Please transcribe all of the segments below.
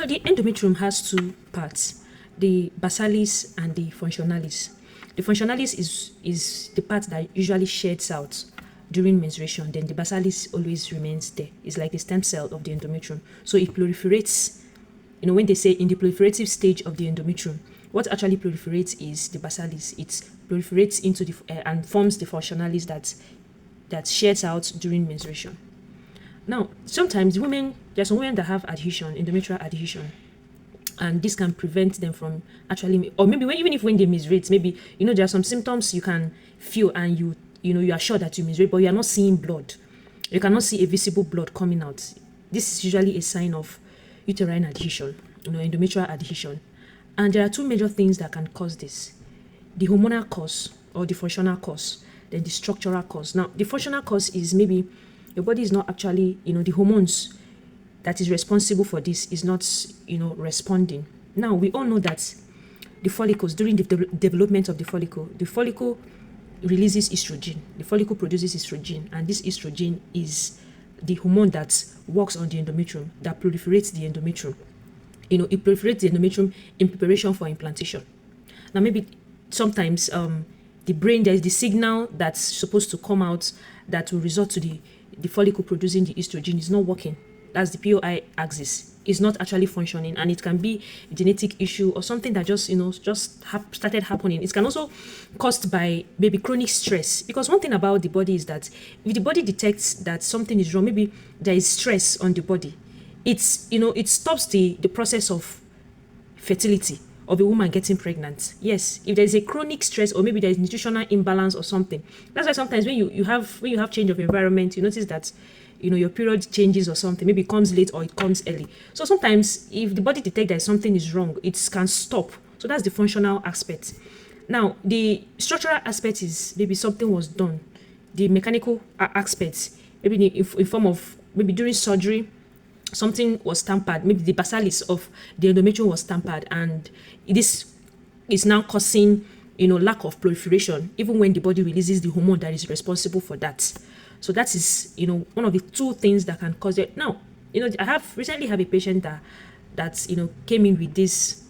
the endometrium has two parts, the basalis and the functionalis. The functionalis is the part that usually sheds out during menstruation. Then the basalis always remains there. It's like the stem cell of the endometrium. So it proliferates. When they say in the proliferative stage of the endometrium, what actually proliferates is the basalis. It proliferates into the and forms the functionalis that sheds out during menstruation. Now, sometimes there are some women that have adhesion, endometrial adhesion, and this can prevent them from actually, or maybe even when they menstruate, maybe there are some symptoms you can feel, and you are sure that you menstruate, but you are not seeing blood. You cannot see a visible blood coming out. This is usually a sign of uterine adhesion, endometrial adhesion. And there are two major things that can cause this: the hormonal cause or the functional cause, then the structural cause. Now, the functional cause is maybe your body is not actually, the hormones that is responsible for this is not, responding. Now, we all know that the follicles, during the development of the follicle releases estrogen. The follicle produces estrogen, and this estrogen is the hormone that works on the endometrium, that proliferates the endometrium. It proliferates the endometrium in preparation for implantation. Now, maybe sometimes the brain, there is the signal that's supposed to come out that will result to the follicle producing the estrogen is not working. That's the POI axis. It's not actually functioning, and it can be a genetic issue or something that just started happening. It can also caused by maybe chronic stress, because one thing about the body is that if the body detects that something is wrong, maybe there is stress on the body, it stops the process of fertility of a woman getting pregnant. Yes, if there is a chronic stress, or maybe there is nutritional imbalance or something. That's why sometimes when you have change of environment, you notice that your period changes or something. Maybe it comes late or it comes early. So sometimes if the body detects that something is wrong, it can stop. So that's the functional aspect. Now, the structural aspect is maybe something was done. The mechanical aspect, maybe in form of maybe during surgery, something was tampered. Maybe the basalis of the endometrium was tampered, and this is now causing lack of proliferation, even when the body releases the hormone that is responsible for that. So that is one of the two things that can cause it. Now, I have recently have a patient that came in with this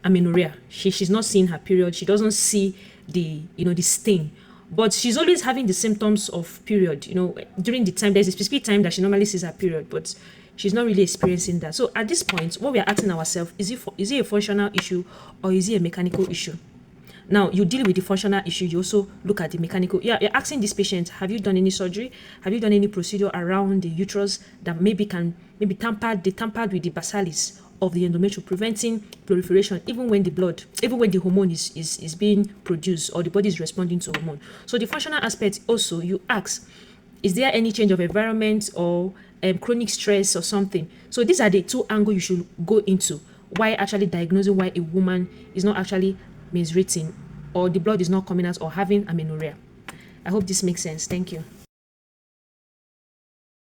amenorrhea. She's not seeing her period. She doesn't see the stain, but she's always having the symptoms of period. During the time, there's a specific time that she normally sees her period, but she's not really experiencing that. So at this point, what we are asking ourselves is it a functional issue or is it a mechanical issue? Now, you deal with the functional issue, you also look at the mechanical. Yeah, you're asking this patient, have you done any surgery? Have you done any procedure around the uterus that maybe tampered with the basalis of the endometrium, preventing proliferation, even when the hormone is being produced or the body is responding to hormone. So the functional aspect also, you ask, is there any change of environment or chronic stress or something? So these are the two angles you should go into why actually diagnosing why a woman is not actually menstruating, or the blood is not coming out, or having amenorrhea. I hope this makes sense. Thank you.